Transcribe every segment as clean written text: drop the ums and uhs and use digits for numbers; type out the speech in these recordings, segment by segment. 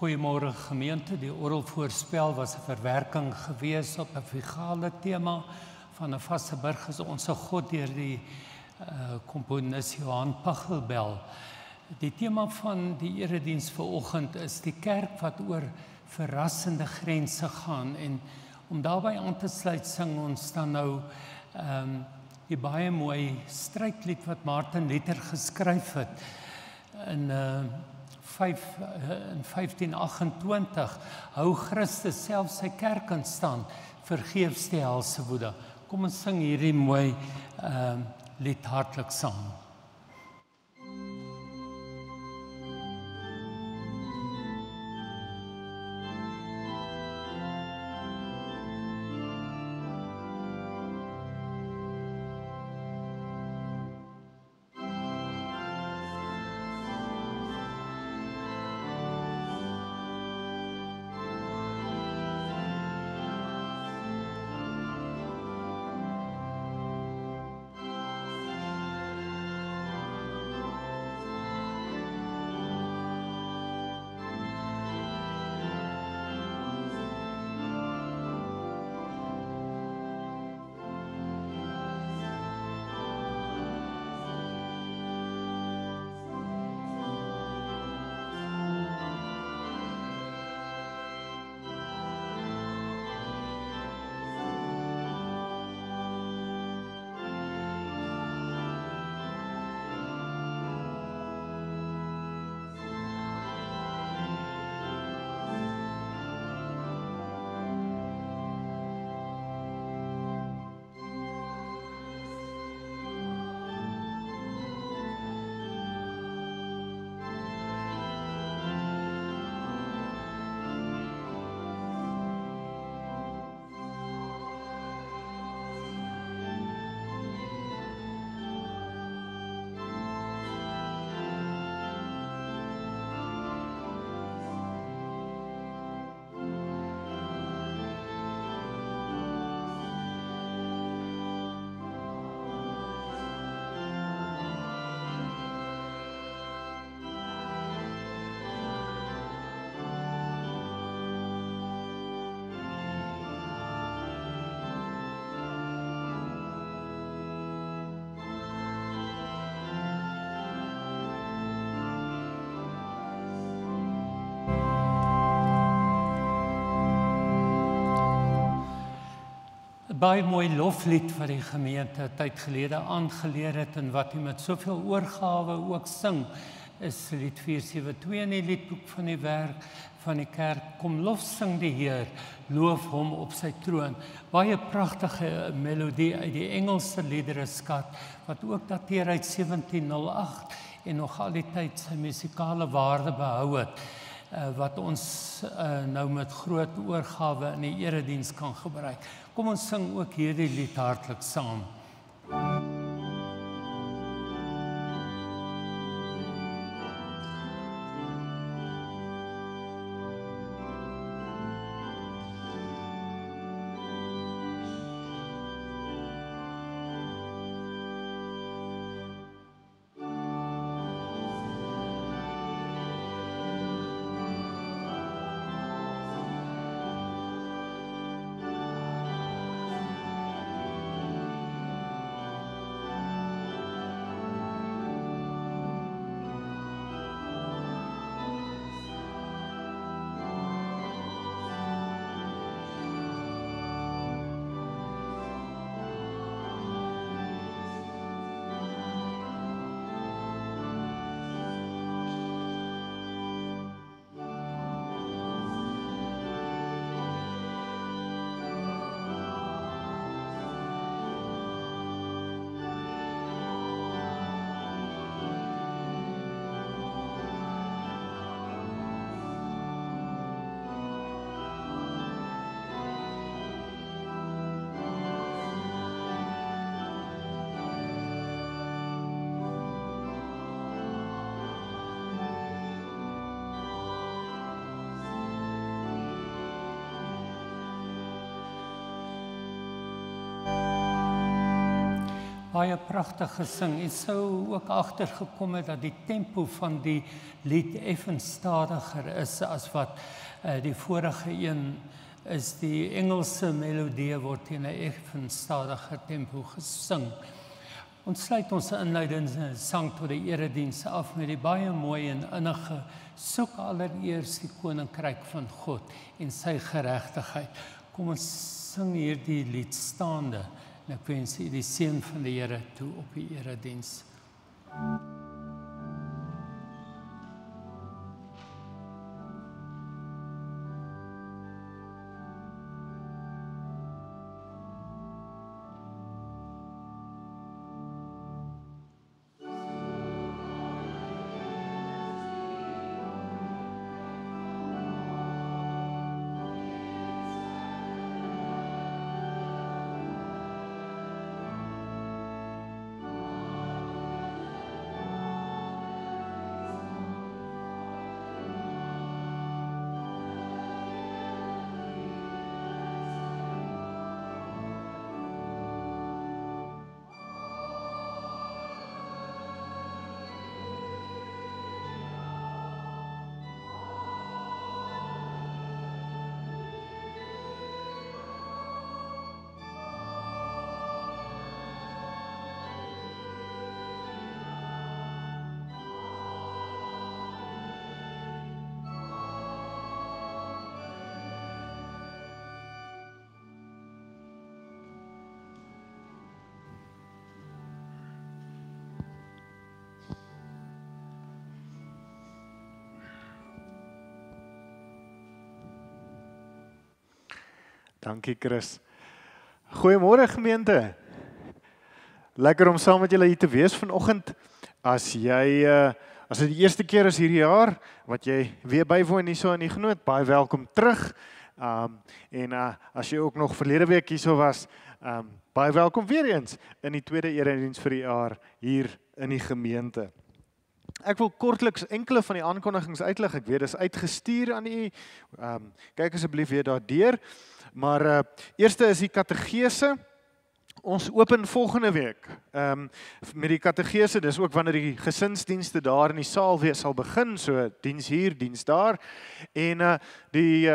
Goeiemôre gemeente, die orgelvoorspel was 'n verwerking gewees op 'n vigale tema van 'n vaste burg is Onse God deur die komponis Johan Pachelbel. Die tema van die erediens vanoggend is die kerk wat oor verrassende grense gaan, en om daarbey aan te sluit sing ons dan nou die baie mooi strydlied wat Martin Luther geskryf het in 1528, hou Christus self sy kerk in stand, vergeefs die helse woede. Kom ons sing hierdie mooi lied hartlik saam. Baie mooi loflied wat die gemeente tyd gelede aangeleer het en wat hy met soveel oorgawe ook sing, is lied 472 in die liedboek van die werk van die kerk. Kom lof sing die Heer, loof hom op sy troon. Baie pragtige melodie uit die Engelse liedereskat wat ook dateer uit 1708 en nog al die tyd sy musikale waarde behou het, wat ons nou met groot oorgawe in die erediens kan gebruik. Kom ons sing ook hierdie lied hartlik saam. baie pragtig gesing. Ek sou ook agtergekom het dat die tempo van die lied effens stadiger is as wat die vorige een is. Die Engelse melodie word in 'n effens stadiger tempo gesing. Ons sluit ons inleidende sang tot die erediens af met die baie mooi en innige soek allereers die koninkryk van God en sy geregtigheid. Kom ons sing hierdie lied staande en ek wens u die seën van die Here toe op die erediens. Dankie Chris. Goeiemôre gemeente. Lekker om saam met julle hier te wees vanoggend. As dit die eerste keer is hierdie jaar wat jy weer bywoon hierso in die Genoot, baie welkom terug. As jy ook nog verlede week hierso was, baie welkom weer eens in die tweede erediens vir die jaar hier in die gemeente. Ek wil kortliks enkele van die aankondigings uitlig. Ek weet dis uitgestuur aan u. Kyk asseblief weer daardeur. Maar eerste is die kategese. Ons open volgende week met die kategese. Dis ook wanneer die gesinsdienste daar in die saal weer sal begin. So diens hier, diens daar. En die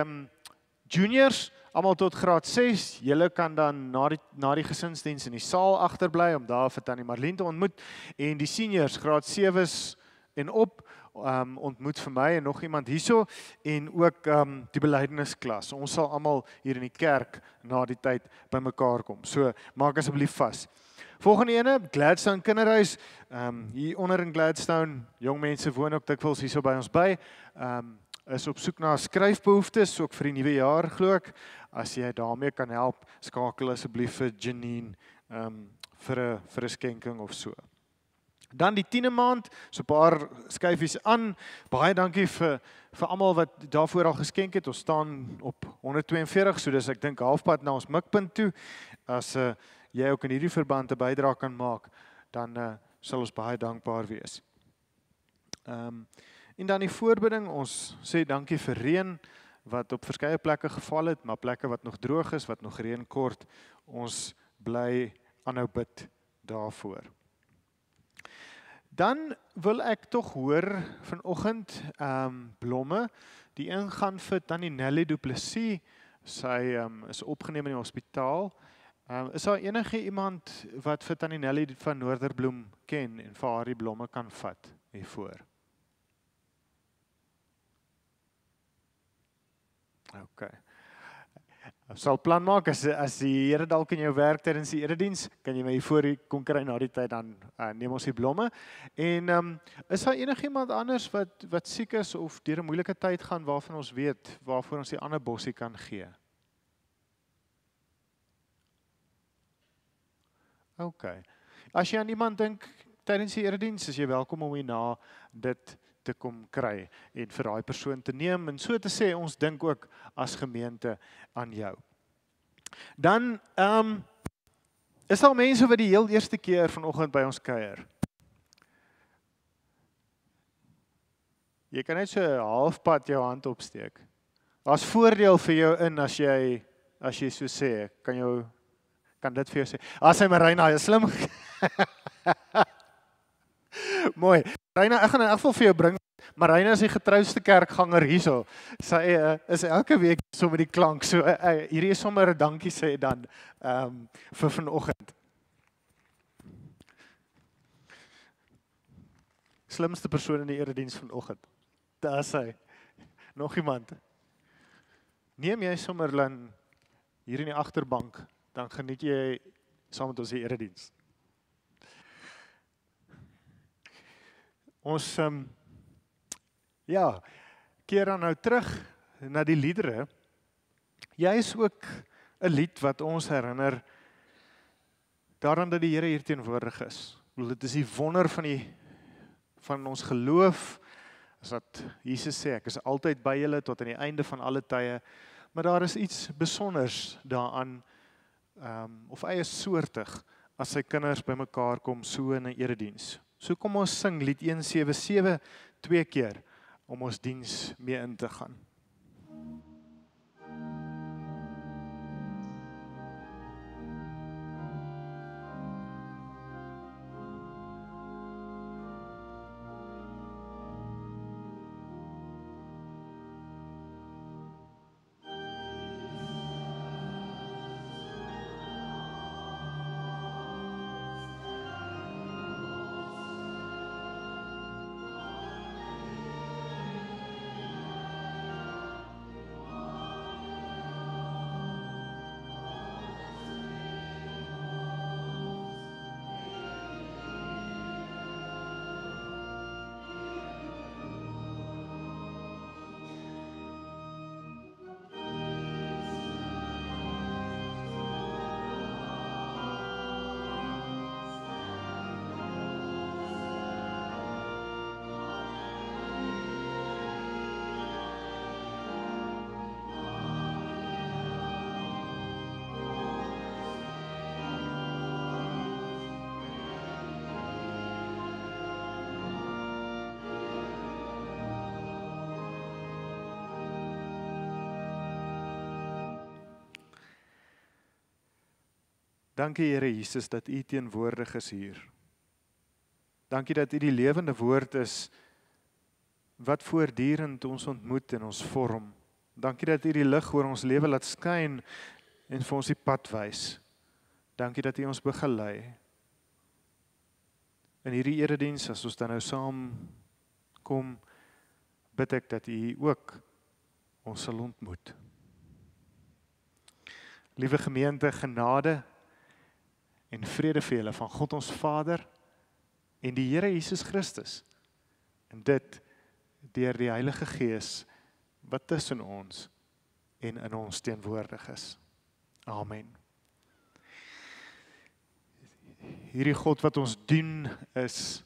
juniors, almal tot graad 6, julle kan dan na die gesinsdiens in die saal agterbly om daar vir Tannie Marlene te ontmoet. En die seniors, graad 7's en op, ontmoet vir my en nog iemand hierso en ook die belydennisklas. Ons sal almal hier in die kerk na die tyd bymekaar kom. So maak asseblief vas. Volgende ene, Gladstone Kinderhuis. Hier onder in Gladstone, jong mense woon ook dikwels hierso by ons by. Is op soek na skryfbehoeftes ook vir die nuwe jaar glo ek. As jy daarmee kan help, skakel asseblief vir Janine vir 'n skenking of so. Dan die 10de maand, so 'n paar skyfies aan. Baie dankie vir almal wat daarvoor al geskenk het. Ons staan op 142, so dis ek dink halfpad na ons mikpunt toe. As jy ook in hierdie verband 'n bydrae kan maak, dan sal ons baie dankbaar wees. En dan die voorbidding, ons sê dankie vir reën wat op verskeie plekke geval het, maar plekke wat nog droog is, wat nog reën kort. Ons bly aanhou bid daarvoor. Dan wil ek tog hoor vanoggend blomme. Die een gaan vir Tannie Nelly Du Plessis. Sy is opgeneem in die hospitaal. Is daar enige iemand wat vir Tannie Nelly van Noorderbloem ken en vir haar die blomme kan vat hiervoor? OK. Ek sal plan maak as die Here dalk in jou werk tydens die erediens, kan jy my hier voor kom kry na die tyd, dan neem ons die blomme. En is daar enigiemand anders wat siek is of deur 'n moeilike tyd gaan waarvan ons weet, waarvoor ons die ander bossie kan gee? OK. As jy aan iemand dink tydens die erediens, is jy welkom om hierna dit te kom kry en vir daai persoon te neem en so te sê, ons dink ook as gemeente aan jou. Dan is daar mense wat die heel eerste keer vanoggend by ons kuier. Jy kan net so halfpad jou hand opsteek. Daar's voordeel vir jou in as jy so sê, kan kan dit vir jou sê. Sy Marina, is slim. Mooi. Marina, ek gaan in elk geval vir jou bring. Marina is die getrouste kerkganger hierso. Sy is elke week so met die klank. So hierdie is sommer 'n dankie sê dan vir vanoggend. Slimste persoon in die erediens vanoggend. Daar is hy. Nog iemand. Neem jy sommer dan hier in die agterbank, dan geniet jy saam met ons die erediens. Ons keer dan nou terug na die liedere. Jy is ook 'n lied wat ons herinner daaraan dat die Here hier teenwoordig is. Dit is die wonder van ons geloof, is dat Jesus sê, ek is altyd by julle tot aan die einde van alle tye, maar daar is iets besonders daaraan, of eie soortig, as sy kinders bymekaar kom so in 'n erediens. So kom ons sing lied 177 2 keer, om ons diens mee in te gaan. Dankie Here Jesus dat U teenwoordig is hier. Dankie dat U die lewende woord is wat voortdurend ons ontmoet en ons vorm. Dankie dat U die lig oor ons lewe laat skyn en vir ons die pad wys. Dankie dat U ons begelei. In hierdie erediens as ons dan nou saam kom, bid ek dat U ook ons sal ontmoet. Liewe gemeente, genade en vrede vir julle van God ons Vader en die Here Jesus Christus. En dit deur die Heilige Gees wat tussen ons en in ons teenwoordig is. Amen. Hierdie God wat ons dien is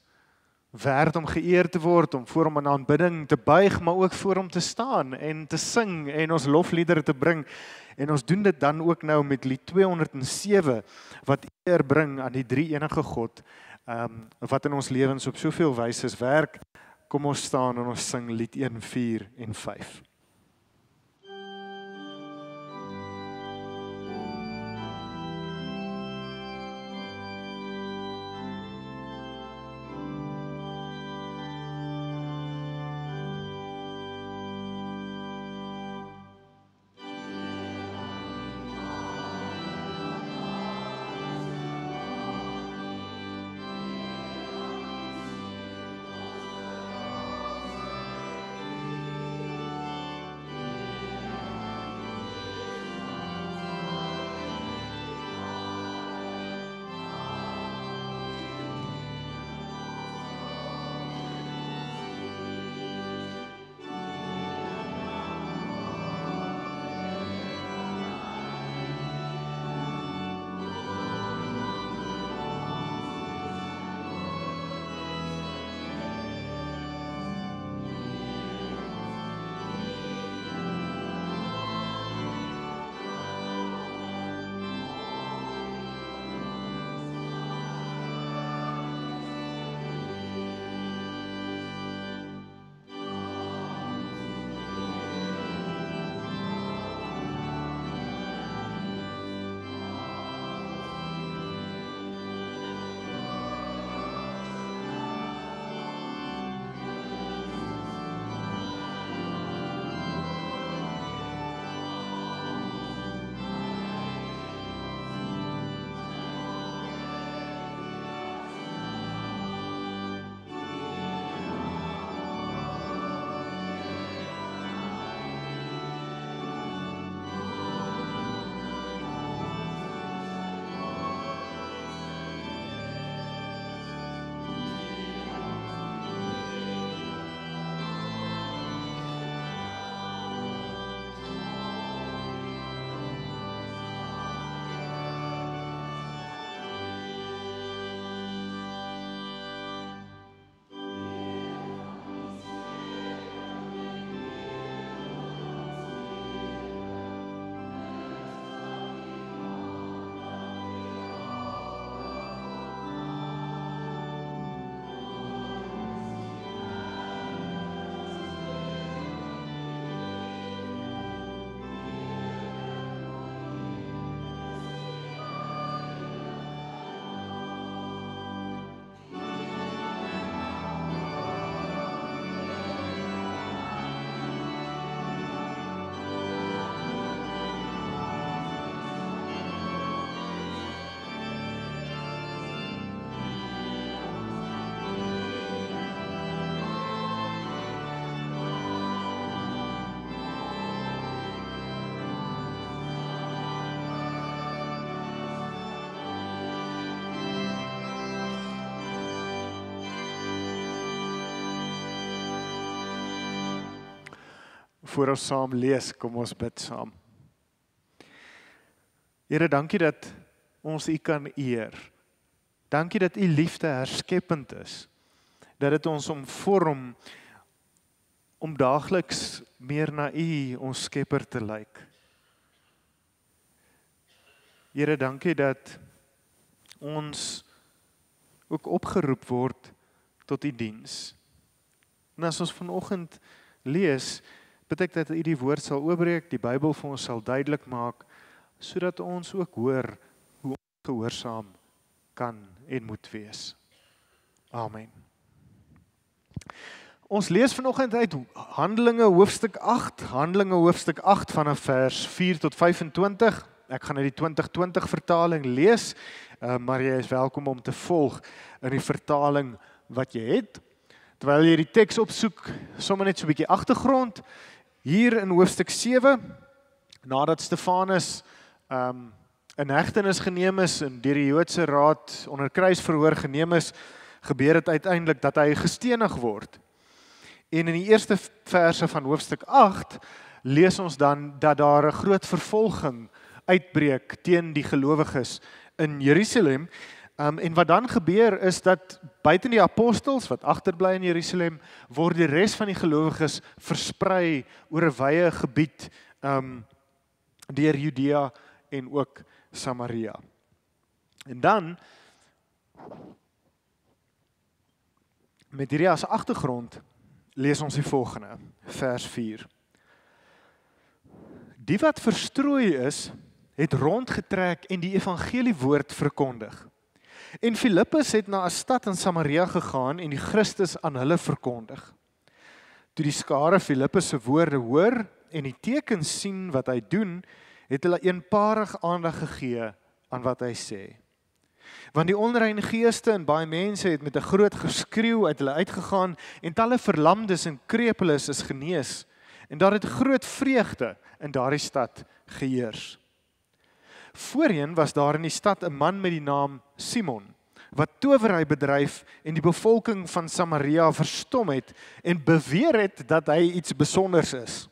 werd om geëer te word, om voor hom in aanbidding te buig, maar ook voor hom te staan en te sing en ons lofliedere te bring. En ons doen dit dan ook nou met lied 207, wat eer bring aan die drie enige God, wat in ons lewens op soveel wyse werk. Kom ons staan en ons sing lied 1, 4 en 5. voor ons saam lees, kom ons bid saam. Here, dankie dat ons U kan eer. Dankie dat U liefde herskepend is. Dat dit ons omvorm om daagliks meer na U, ons Skepper, te lyk. Here, dankie dat ons ook opgeroep word tot U diens. En as ons vanoggend lees, bid ek dat U die woord sal oopbreek, die Bybel vir ons sal duidelik maak, sodat ons ook hoor hoe ons gehoorsaam kan en moet wees. Amen. Ons lees vanoggend uit Handelinge hoofstuk 8, Handelinge hoofstuk 8 vanaf vers 4 tot 25. Ek gaan uit die 2020 vertaling lees, maar jy is welkom om te volg in die vertaling wat jy het. Terwyl jy die teks opsoek, sommer net so 'n bietjie agtergrond. Hier in hoofstuk 7, nadat Stefanus in hegtenis geneem is en deur die Joodse raad onder kruisverhoor geneem is, gebeur dit uiteindelik dat hy gestenig word. En in die eerste verse van hoofstuk 8 lees ons dan dat daar 'n groot vervolging uitbreek teen die gelowiges in Jerusalem. En wat dan gebeur is dat buite die apostels wat agterbly in Jerusalem, word die res van die gelowiges versprei oor 'n wye gebied deur Judea en ook Samaria. En dan met hierdie as agtergrond lees ons die volgende, vers 4. Die wat verstrooi is, het rondgetrek en die evangelie woord verkondig. En Filippus het na 'n stad in Samaria gegaan en die Christus aan hulle verkondig. Toe die skare Filippus se woorde hoor en die tekens sien wat hy doen, het hulle eenparig aandag gegee aan wat hy sê. Want die onreine geeste en baie mense het met 'n groot geskreeu uit hulle uitgegaan en talle verlamdes en krepeles is genees. En daar het groot vreugde in daardie stad geheers. Voorheen was daar in die stad 'n man met die naam Simon, wat towery bedryf en die bevolking van Samaria verstom het en beweer het dat hy iets besonders is.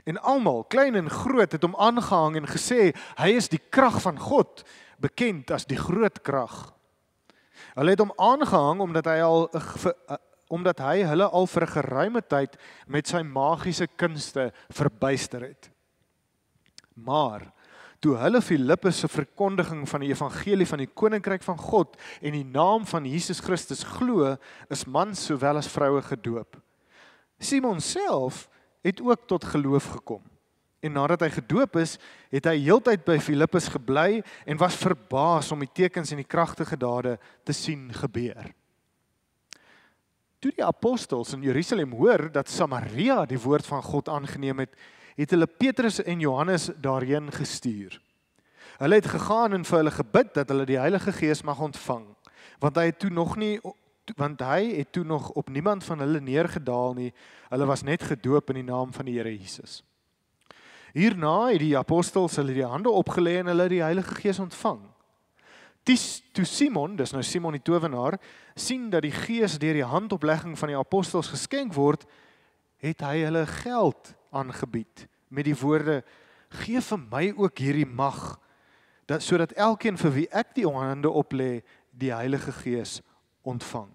En almal, klein en groot, het hom aangehang en gesê, hy is die krag van God, bekend as die groot krag. Hulle het hom aangehang omdat hy hulle al vir 'n geruime tyd met sy magiese kunste verbuister het. Maar toe hulle Filippus se verkondiging van die evangelie van die koninkryk van God en die naam van Jesus Christus glo, is mans sowel as vroue gedoop. Simon self het ook tot geloof gekom. En nadat hy gedoop is, het hy heeltyd by Filippus gebly en was verbaas om die tekens en die kragtige dade te sien gebeur. Toe die apostels in Jerusalem hoor dat Samaria die woord van God aangeneem het, het hulle Petrus en Johannes daarheen gestuur. Hulle het gegaan en vir hulle gebid dat hulle die Heilige Gees mag ontvang, want hy het toe nog op niemand van hulle neergedaal nie. Hulle was net gedoop in die naam van die Here Jesus. Hierna het die apostels hulle die hande opgelê en hulle die Heilige Gees ontvang. Toe Simon, dis nou Simon die towenaar, sien dat die Gees deur die handoplegging van die apostels geskenk word, het hy hulle geld aangebied met die woorde, gee vir my ook hierdie mag, sodat elkeen vir wie ek die hande oplê, die Heilige Gees ontvang.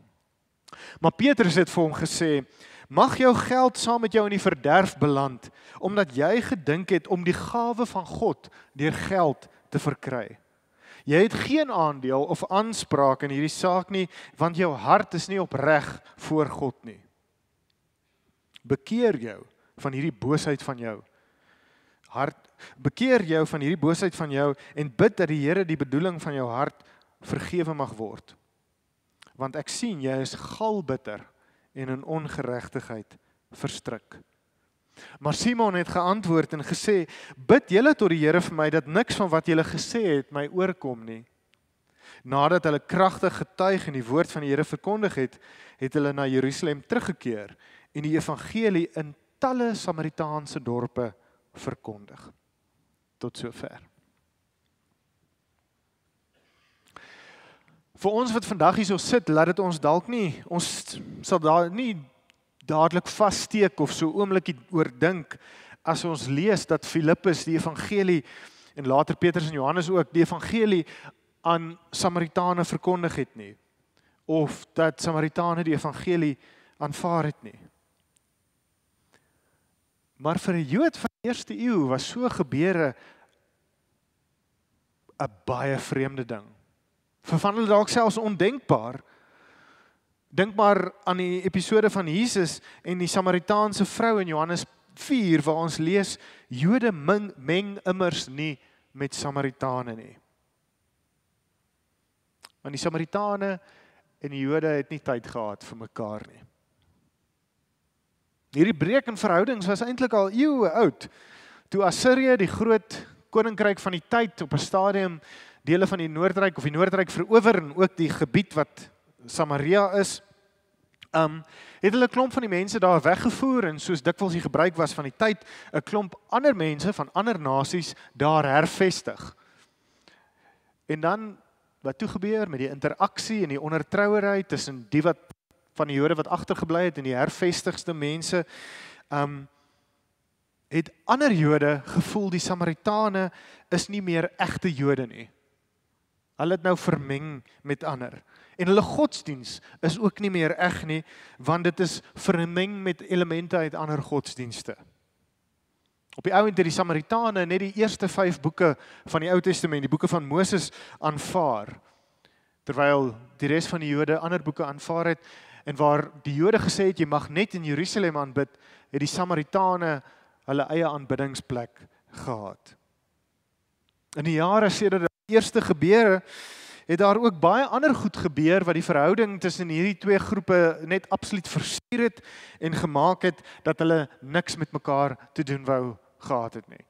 Maar Petrus het vir hom gesê, mag jou geld saam met jou in die verderf beland, omdat jy gedink het om die gawe van God deur geld te verkry. Jy het geen aandeel of aanspraak in hierdie saak nie, want jou hart is nie opreg voor God nie. Bekeer jou van hierdie boosheid van jou. Bekeer jou van hierdie boosheid van jou en bid dat die Here die bedoeling van jou hart vergewe mag word. Want ek sien jy is galbitter en in ongeregtigheid verstrik. Maar Simon het geantwoord en gesê, bid julle tot die Here vir my dat niks van wat julle gesê het my oorkom nie. Nadat hulle kragtig getuig en die woord van die Here verkondig het, het hulle na Jerusalem teruggekeer en die evangelie in talle Samaritaanse dorpe verkondig. Tot sover. Vir ons wat vandag hierso sit, laat dit ons dalk nie, ons sal daar nie dadelik vassteek of so oomblikie oordink as ons lees dat Filippus die evangelie en later Petrus en Johannes ook die evangelie aan Samaritane verkondig het nie, of dat Samaritane die evangelie aanvaar het nie. Maar vir 'n Jood van die eerste eeu was so gebeure 'n baie vreemde ding. Vir hulle dalk selfs ondenkbaar. Dink maar aan die episode van Jesus en die Samaritaanse vrou in Johannes 4, waar ons lees, Jode meng immers nie met Samaritane nie. Want die Samaritane en die Jode het nie tyd gehad vir mekaar nie. Hierdie breek in verhoudings was eintlik al eeue oud, toe Assirië, die groot koninkryk van die tyd, op 'n stadium dele van die Noordryk of die Noordryk verower en ook die gebied wat Samaria is, het hulle 'n klomp van die mense daar weggevoer en soos dikwels die gebruik was van die tyd, 'n klomp ander mense van ander nasies daar hervestig. En dan, wat toe gebeur met die interaksie en die ondertrouerheid tussen die wat van die Jode wat agtergebly het en die hervestigste mense, het ander Jode gevoel die Samaritane is nie meer egte Jode nie. Hulle het nou vermeng met ander. En hulle godsdiens is ook nie meer eg nie, want dit is vermeng met elemente uit ander godsdienste. Op die ouend het die Samaritane net die eerste 5 boeke van die Ou Testament, die boeke van Moses, aanvaar, terwyl die res van die Jode ander boeke aanvaar het, en waar die Jode gesê het, jy mag net in Jerusalem aanbid, het die Samaritane hulle eie aanbiddingsplek gehad. In die jare sedert die eerste gebeure, het daar ook baie ander goed gebeur, wat die verhouding tussen hierdie twee groepe net absoluut versuur het, en gemaak het, dat hulle niks met mekaar te doen wou gehad het nie.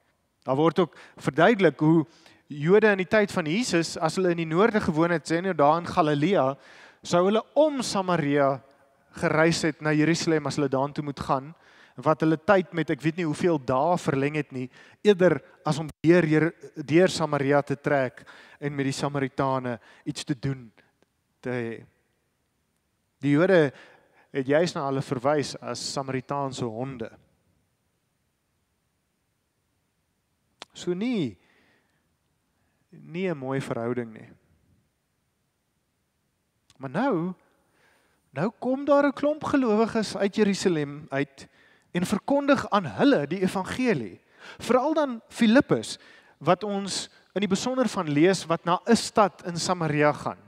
Daar word ook verduidelik hoe Jode in die tyd van Jesus, as hulle in die noorde gewoon het, sê nou daar in Galilea, sou hulle om Samaria gereis het na Jerusalem as hulle daartoe moet gaan, wat hulle tyd met ek weet nie hoeveel dae verleng het nie, eerder as om deur Samaria te trek en met die Samaritane iets te doen te hê. Die Jode het juist na hulle verwys as Samaritaanse honde. So nie 'n mooi verhouding nie. Maar nou kom daar 'n klomp gelowiges uit Jerusalem uit en verkondig aan hulle die evangelie. Veral dan Filippus, wat ons in die besonder van lees, wat na 'n stad in Samaria gaan.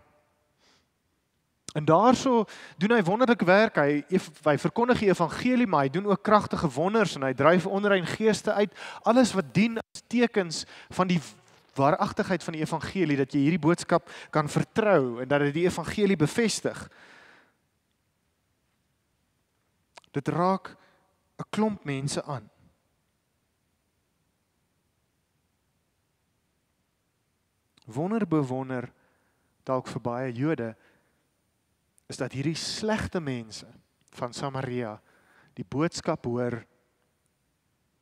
En daarso doen hy wonderlike werk, hy verkondig die evangelie, maar hy doen ook kragtige wonders, en hy dryf onrein geeste uit, alles wat dien as tekens van die waaragtigheid van die evangelie, dat jy hierdie boodskap kan vertrou, en dat dit die evangelie bevestig. Dit raak 'n klomp mense aan. Wonder bewonder, dalk vir baie Jode, is dat hierdie slegte mense van Samaria die boodskap hoor,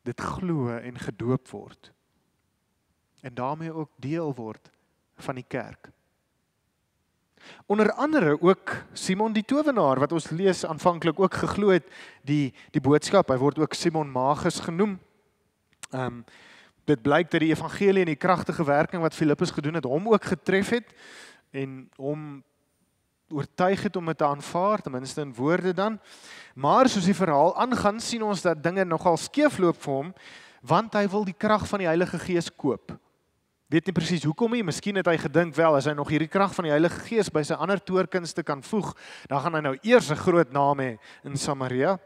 dit glo en gedoop word, en daarmee ook deel word van die kerk. Onder andere ook Simon die towenaar, wat ons lees aanvanklik ook geglo het die boodskap, hy word ook Simon Magus genoem. Dit blyk dat die evangelie en die kragtige werking wat Filippus gedoen het, hom ook getref het, en hom oortuig het om dit te aanvaar, ten minste in woorde dan. Maar soos die verhaal aangaan, sien ons dat dinge nogal skeefloop vir hom, want hy wil die krag van die Heilige Gees koop. Weet nie presies hoekom nie, miskien het hy gedink wel, as hy nog hierdie krag van die Heilige Gees by sy ander toorkunste kan voeg, dan gaan hy nou eers 'n groot naam hê in Samaria.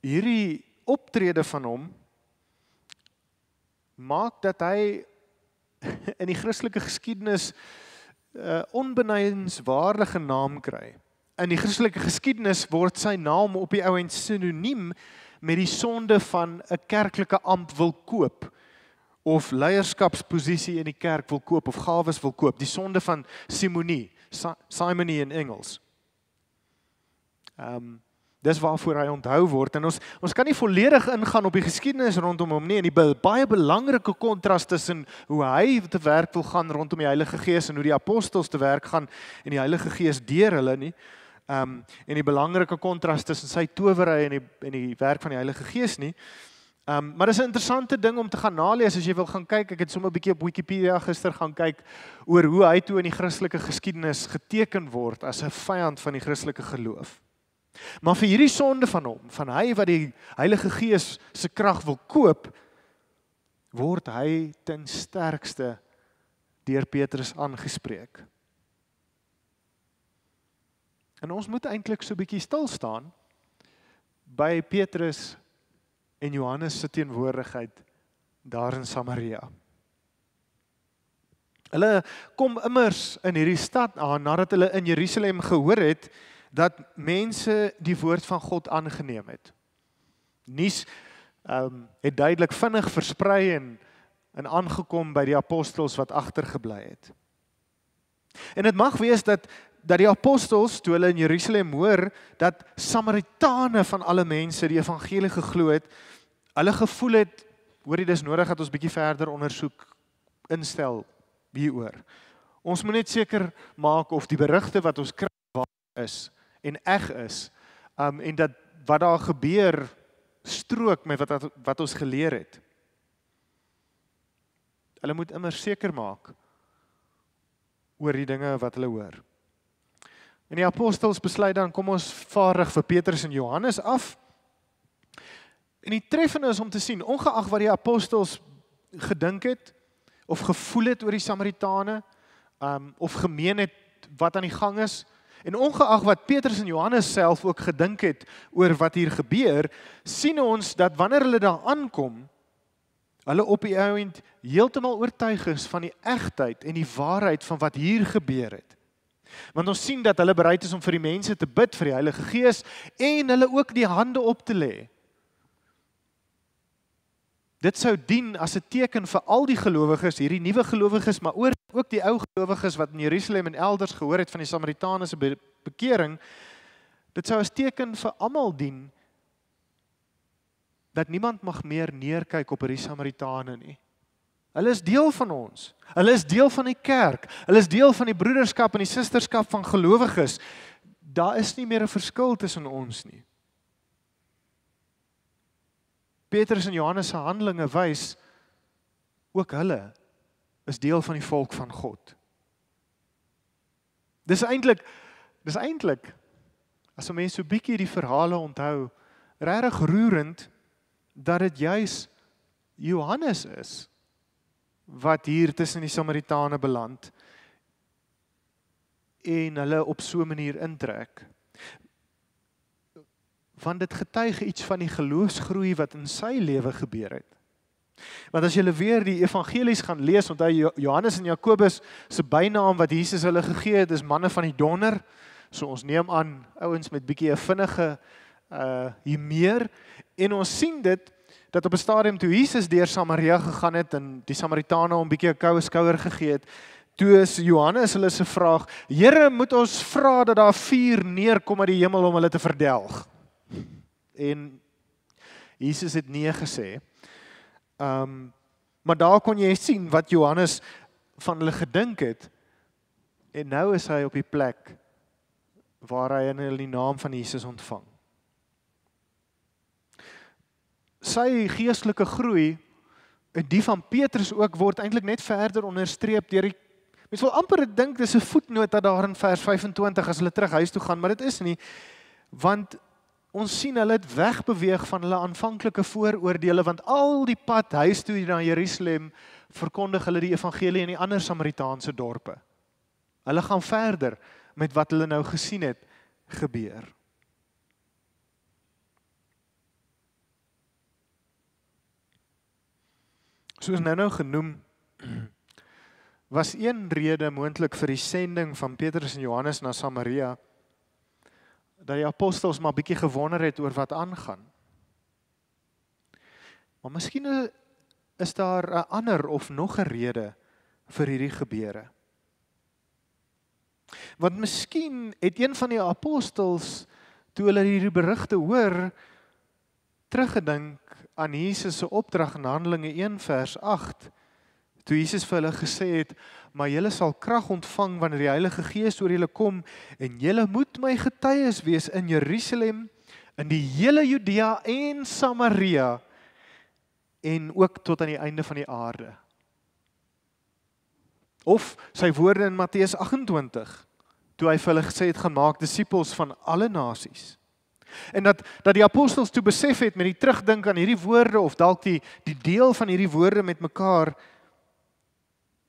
Hierdie optrede van hom maak dat hy in die Christelike geskiedenis onbenydenswaardige naam kry. In die Christelike geskiedenis word sy naam op die ouend sinoniem met die sonde van 'n kerklike ampt wil koop, of leierskapsposisie in die kerk wil koop, of gawes wil koop, die sonde van simonie, simony in Engels. Dis waarvoor hy onthou word, en ons kan nie volledig ingaan op die geskiedenis rondom hom nie, en die baie belangrike kontras tussen hoe hy te werk wil gaan rondom die Heilige Gees, en hoe die apostels te werk gaan, en die Heilige Gees deur hulle nie, en die belangrike kontras tussen sy towery en die werk van die Heilige Gees nie. Maar dis 'n interessante ding om te gaan nalees as jy wil gaan kyk. Ek het sommer 'n bietjie op Wikipedia gister gaan kyk oor hoe hy toe in die Christelike geskiedenis geteken word as 'n vyand van die Christelike geloof. Maar vir hierdie sonde van hom, van hy wat die Heilige Gees se krag wil koop, word hy ten sterkste deur Petrus aangespreek. En ons moet eintlik so 'n bietjie stil staan by Petrus en Johannes se teenwoordigheid daar in Samaria. Hulle kom immers in hierdie stad aan nadat hulle in Jerusalem gehoor het dat mense die woord van God aangeneem het. Nuus het duidelik vinnig versprei en aangekom by die apostels wat agtergebly het. En dit mag wees dat die apostels, toe hulle in Jerusalem hoor, dat Samaritane van alle mense die evangelie geglo het, hulle gevoel het, hoorie, dis nodig dat ons bietjie verder ondersoek instel hieroor. Ons moet net seker maak of die berigte wat ons kry waar is en eg is, en dat wat daar gebeur strook met wat ons geleer het. Hulle moet immer seker maak oor die dinge wat hulle hoor. En die apostels besluit dan, kom ons vaardig vir Petrus en Johannes af. En die treffende is om te sien, ongeag wat die apostels gedink het, of gevoel het oor die Samaritane, of gemeen het wat aan die gang is, en ongeag wat Petrus en Johannes self ook gedink het oor wat hier gebeur, sien ons dat wanneer hulle daar aankom, hulle op die eind heeltemal oortuig is van die egtheid en die waarheid van wat hier gebeur het. Want ons sien dat hulle bereid is om vir die mense te bid vir die Heilige Gees en hulle ook die hande op te lê. Dit sou dien as 'n teken vir al die gelowiges, hierdie nuwe gelowiges, maar ook die ou gelowiges wat in Jerusalem en elders gehoor het van die Samaritane se bekering. Dit sou as teken vir almal dien dat niemand mag meer neerkyk op hierdie Samaritane nie. Hulle is deel van ons. Hulle is deel van die kerk. Hulle is deel van die broederskap en die susterskap van gelowiges. Daar is nie meer 'n verskil tussen ons nie. Petrus en Johannes se handelinge wys ook hulle is deel van die volk van God. Dis eintlik as 'n mens so bietjie die verhale onthou, regtig roerend dat dit juis Johannes is wat hier tussen die Samaritane beland en hulle op so 'n manier intrek. Want dit getuig iets van die geloofsgroei wat in sy lewe gebeur het. Want as julle weer die evangelies gaan lees, onthou Johannes en Jakobus se bynaam wat Jesus hulle gegee het, is manne van die donder. So ons neem aan ouens met bietjie 'n vinnige humeur, en ons sien dit dat op 'n stadium toe Jesus deur Samaria gegaan het en die Samaritane hom bietjie 'n koue skouer gegee het, toe is Johannes hulle se vraag: Here, moet ons vra dat daar vuur neerkom uit die hemel om hulle te verdelg? En Jesus het nee gesê. Maar daar kon jy sien wat Johannes van hulle gedink het, en nou is hy op die plek waar hy in die naam van Jesus ontvang. Sy geestelike groei, en die van Petrus ook, word eintlik net verder onderstreep deur die, mens wil amper dink dis 'n voetnoot dat daar in vers 25 as hulle terug huis toe gaan, maar dit is nie, want ons sien hulle het wegbeweeg van hulle aanvanklike vooroordeele, want al die pad huis toe na Jerusalem verkondig hulle die evangelie in die ander Samaritaanse dorpe. Hulle gaan verder met wat hulle nou gesien het gebeur. Soos nou genoem, was een rede moontlik vir die sending van Petrus en Johannes na Samaria, dat die apostels maar bietjie gewonder het oor wat aangaan. Maar miskien is daar 'n ander of nog 'n rede vir hierdie gebeure. Want miskien het een van die apostels, toe hulle hierdie berigte hoor, teruggedink aan Jesus se opdrag in Handelinge 1 vers 8, toe Jesus vir hulle gesê het, maar julle sal krag ontvang wanneer die Heilige Gees oor julle kom, en julle moet my getuies wees in Jerusalem, in die hele Judea en Samaria, en ook tot aan die einde van die aarde. Of sy woorde in Matteus 28, toe hy vir hulle gesê het, gaan maak disippels van alle nasies. En dat die apostels toe besef het met die terugdink aan hierdie woorde, of dalk die deel van hierdie woorde met mekaar,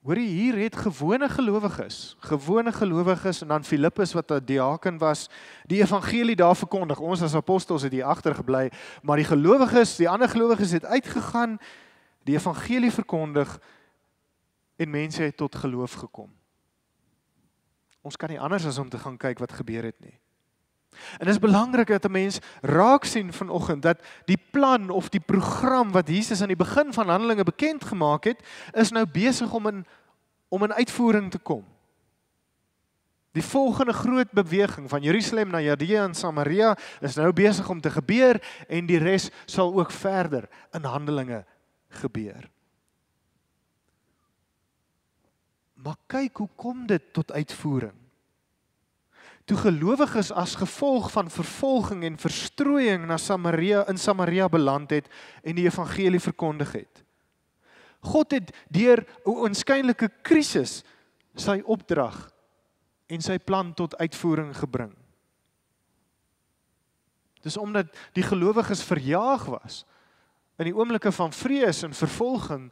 hoor jy, hier het gewone gelowiges, en dan Filippus wat 'n diaken was, die evangelie daar verkondig. Ons as apostels het hier agtergebly, maar die gelowiges, die ander gelowiges het uitgegaan, die evangelie verkondig, en mense het tot geloof gekom. Ons kan nie anders as om te gaan kyk wat gebeur het nie. En dit is belangrik dat 'n mens raak sien vanoggend, dat die plan of die program wat Jesus aan die begin van Handelinge bekend gemaak het, is nou besig om in uitvoering te kom. Die volgende groot beweging van Jerusalem na Judea en Samaria is nou besig om te gebeur, en die res sal ook verder in Handelinge gebeur. Maar kyk, hoe kom dit tot uitvoering? Toe gelowiges as gevolg van vervolging en verstrooiing in Samaria beland het en die evangelie verkondig het. God het deur 'n oënskynlike krisis sy opdrag en sy plan tot uitvoering gebring. Dis omdat die gelowiges verjaag was in die oomblikke van vrees en vervolging,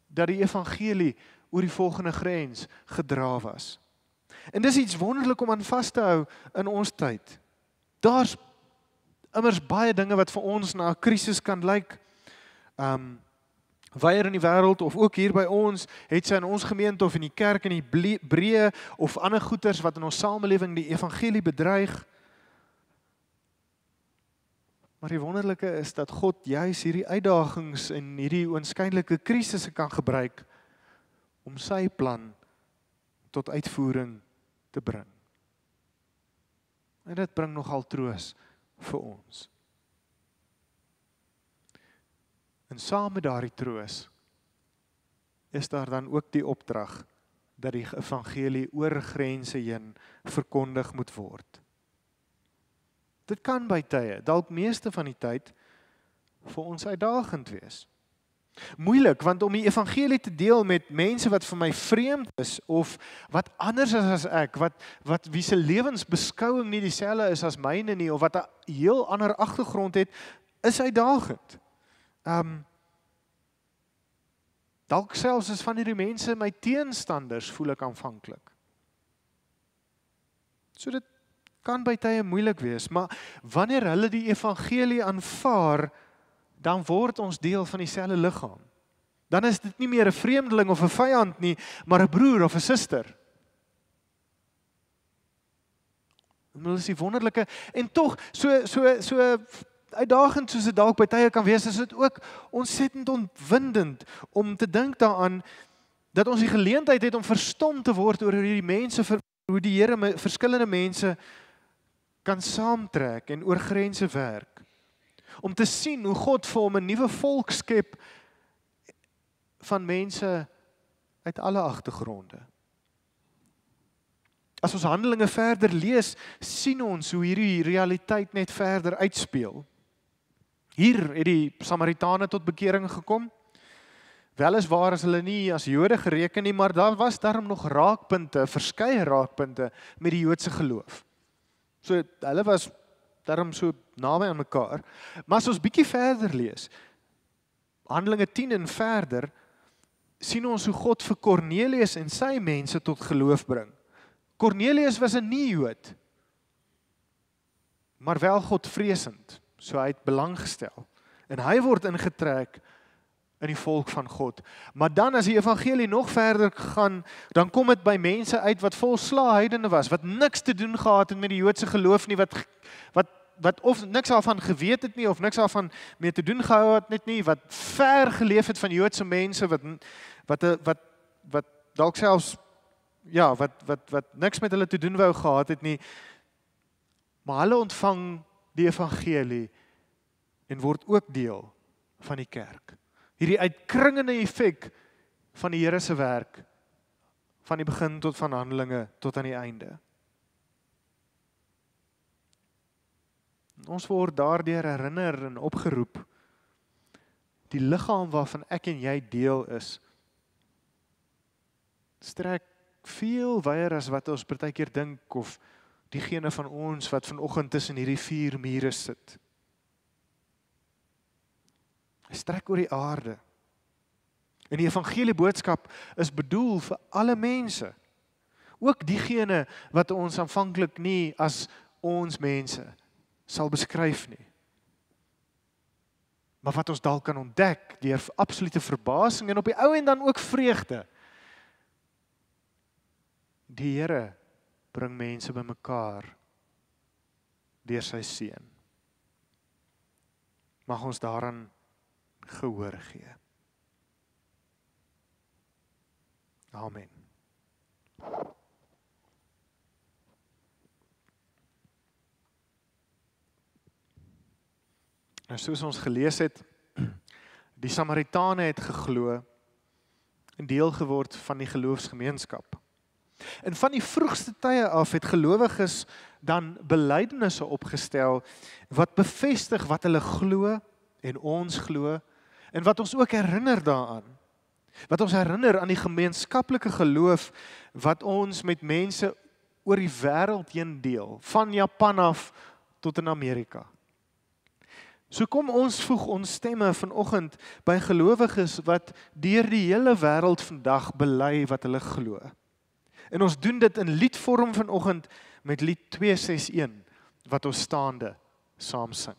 dat die evangelie oor die volgende grens gedra was. En dis iets wonderlik om aan vas te hou in ons tyd. Daar's immers baie dinge wat vir ons na 'n krisis kan lyk. Weier in die wêreld, of ook hier by ons, het sy in ons gemeente of in die kerk in die breë, of ander goeters wat in ons samelewing die evangelie bedreig. Maar die wonderlike is dat God juis hierdie uitdagings en hierdie oënskynlike krisisse kan gebruik om sy plan tot uitvoering te bring. En dit bring nogal troos vir ons. En saam met daardie troos is daar dan ook die opdrag dat die evangelie oor grense heen verkondig moet word. Dit kan by tye, dalk meeste van die tyd, vir ons uitdagend wees. Moeilik, want om die evangelie te deel met mense wat vir my vreemd is, of wat anders is as ek, wat wie se lewensbeskouing nie dieselfde is as myne nie, of wat 'n heel ander agtergrond het, is uitdagend. Dalk selfs is van hierdie mense my teenstanders, voel ek aanvanklik. So dit kan by tye moeilik wees, maar wanneer hulle die evangelie aanvaar, dan word ons deel van dieselfde liggaam. Dan is dit nie meer 'n vreemdeling of 'n vyand nie, maar 'n broer of 'n suster. En dit is die wonderlike, en tog, so uitdagend soos dit dalk by tye kan wees, is dit ook ontsettend opwindend om te dink daaraan, dat ons die geleentheid het om verstom te word oor hoe die Here verskillende mense kan saamtrek en oor grense werk. Om te sien hoe God vir hom 'n nuwe volk skep van mense uit alle agtergronde. As ons Handelinge verder lees, sien ons hoe hierdie realiteit net verder uitspeel. Hier het die Samaritane tot bekering gekom. Weliswaar is hulle nie as Jode gereken nie, maar daar was daarom nog raakpunte, verskeie raakpunte met die Joodse geloof. So hulle was daarom so naby aan mekaar. Maar as ons bietjie verder lees, Handelinge 10 en verder, sien ons hoe God vir Kornelius en sy mense tot geloof bring. Kornelius was 'n nie-Jood, maar wel Godvreesend, so hy het belang gestel. En hy word ingetrek in die volk van God. Maar dan as die evangelie nog verder gaan, dan kom dit by mense uit wat volslae heidene was, wat niks te doen gehad het met die Joodse geloof nie, wat of niks daarvan geweet het nie, of niks daarvan mee te doen gehou het net nie, wat ver geleef het van Joodse mense, wat dalk selfs, ja, wat niks met hulle te doen wou gehad het nie, maar hulle ontvang die evangelie en word ook deel van die kerk. Hierdie uitkringende effek van die Here se werk, van die begin tot van Handelinge, tot aan die einde. Ons word daardeur herinner en opgeroep, die liggaam waarvan ek en jy deel is, strek veel wyer as wat ons partykeer dink, of diegene van ons wat vanoggend tussen hierdie 4 mure sit. Hy strek oor die aarde. En die evangelie boodskap is bedoel vir alle mense. Ook diegene wat ons aanvanklik nie as ons mense sal beskryf nie. Maar wat ons dalk kan ontdek deur absolute verbasing en op die ou en dan ook vreugde. Die Here bring mense bymekaar deur sy seun. Mag ons daaraan gehoor gee. Amen. Nou soos ons gelees het, die Samaritane het geglo en deel geword van die geloofsgemeenskap. En van die vroegste tye af het gelowiges dan belydenisse opgestel wat bevestig wat hulle glo en ons glo en wat ons ook herinner daaraan. Wat ons herinner aan die gemeenskaplike geloof wat ons met mense oor die wêreld heen deel, van Japan af tot in Amerika. So kom ons voeg ons stemme vanoggend by gelowiges wat deur die hele wêreld vandag bely wat hulle glo. En ons doen dit in liedvorm vanoggend met lied 261 wat ons staande saam sing.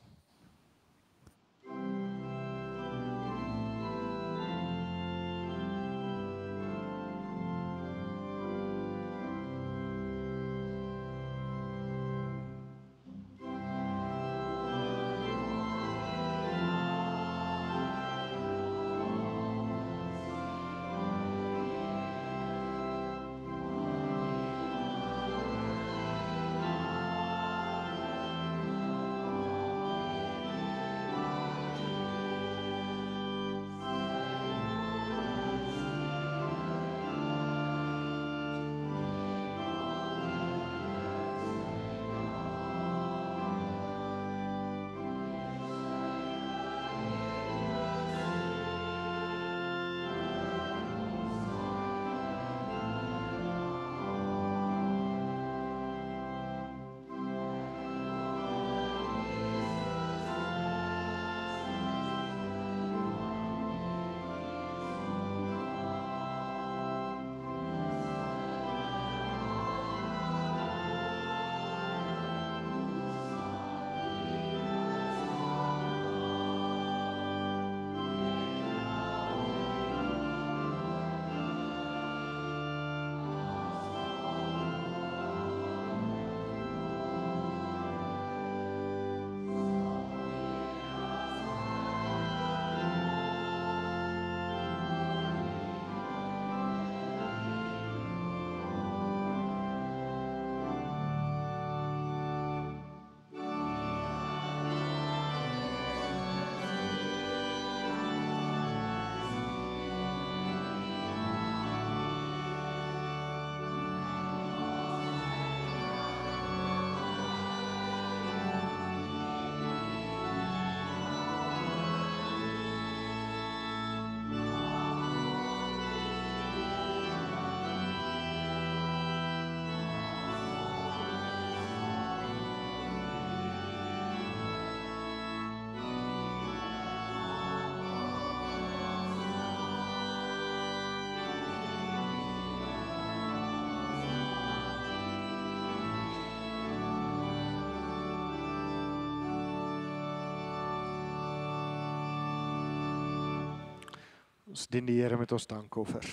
Ons dien die Here met ons dankoffer.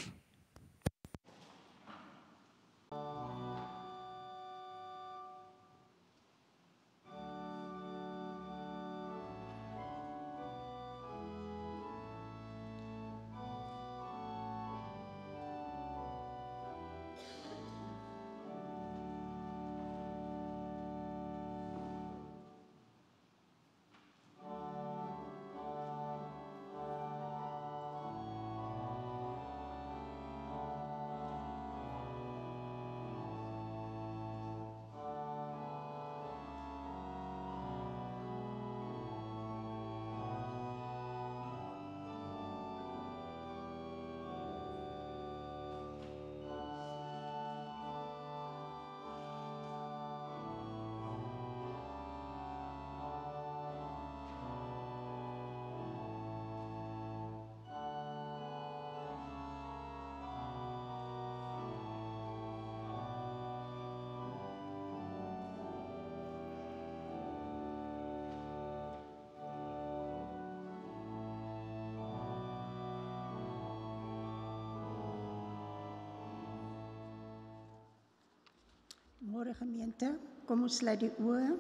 Goeiemôre gemeente, kom ons sluit die oë.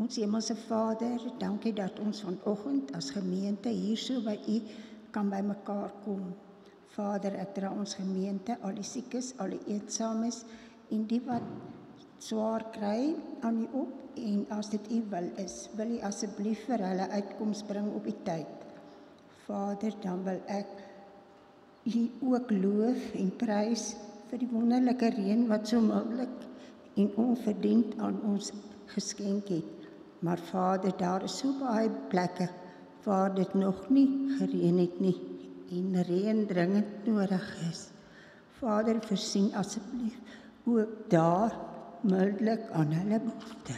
Ons Hemelse Vader, dankie dat ons vanoggend as gemeente hier so by U kan by mekaar kom. Vader, ek dra ons gemeente, al die siekes, al die eensaames en die wat swaar kry aan U op, en as dit U wil is, wil U asseblief vir hulle uitkoms bring op die tyd. Vader, dan wil ek U ook loof en prys vir die wonderlike reën wat so mildelik en onverdiend aan ons geskenk het. Maar Vader, daar is so baie plekke waar dit nog nie gereën het nie en reën dringend nodig is. Vader, voorsien asseblief ook daar mildelik aan hulle behoefte.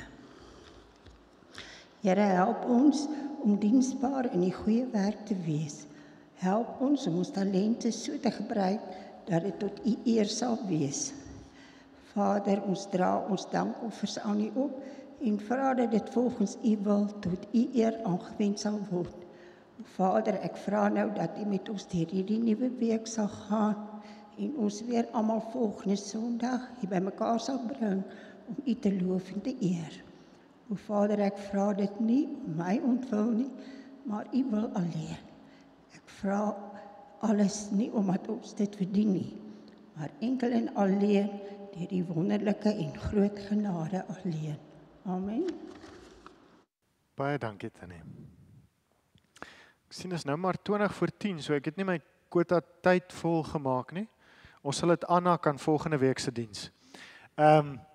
Here, help ons om diensbaar in die goeie werk te wees. Help ons om ons talente so te gebruik dat dit tot U eer sal wees. Vader, ons dra ons dankoffers aan U op en vra dat dit volgens U wil tot U eer aangewend sal word. Vader, ek vra nou dat U met ons deur hierdie nuwe week sal gaan en ons weer almal volgende Sondag hier by mekaar sal bring om U te loof en te eer. O Vader, ek vra dit nie om my ontwil nie, maar U wil alleen. Ek vra alles nie omdat ons dit verdien nie, maar enkel en alleen deur die wonderlike en groot genade alleen. Amen. Baie dankie, Tannie. Ek sien is nou maar 20:10, so ek het nie my quota tyd vol gemaak nie. Ons sal dit Anna kan volgende week se diens.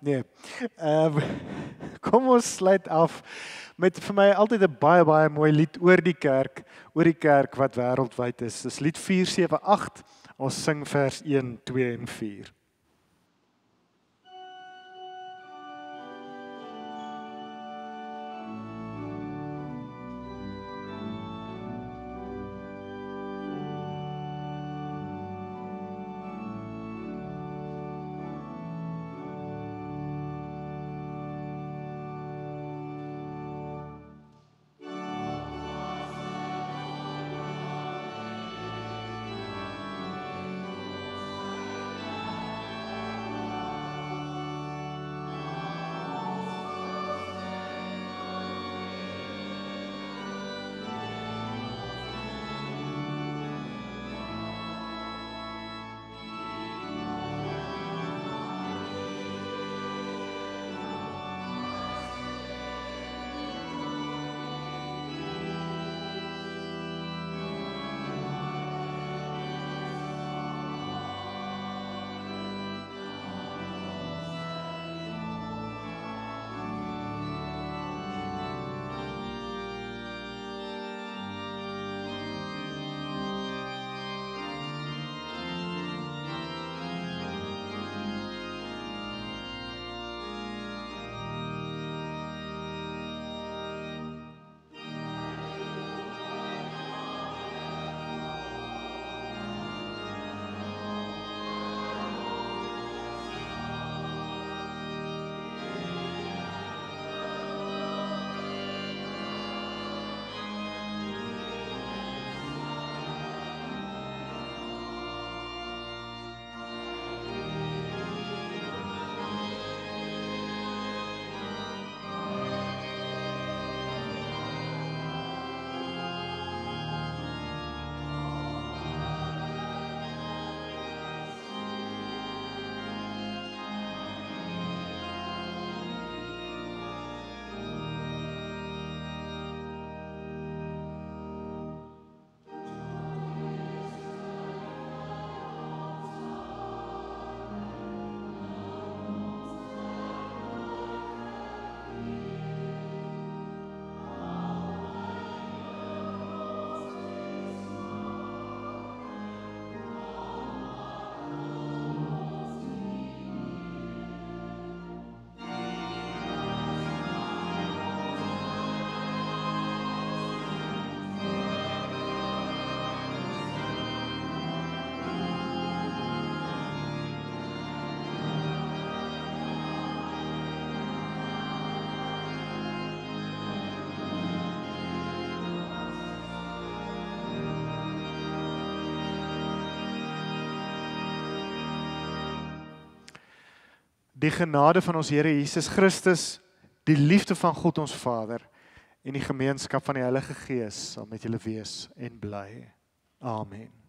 Nee. Kom ons sluit af met vir my altyd 'n baie mooi lied oor die kerk wat wêreldwyd is. Dis lied 478. Ons sing vers 1, 2 en 4. Die genade van ons Here Jesus Christus, die liefde van God ons Vader en die gemeenskap van die Heilige Gees sal met julle wees en bly. Amen.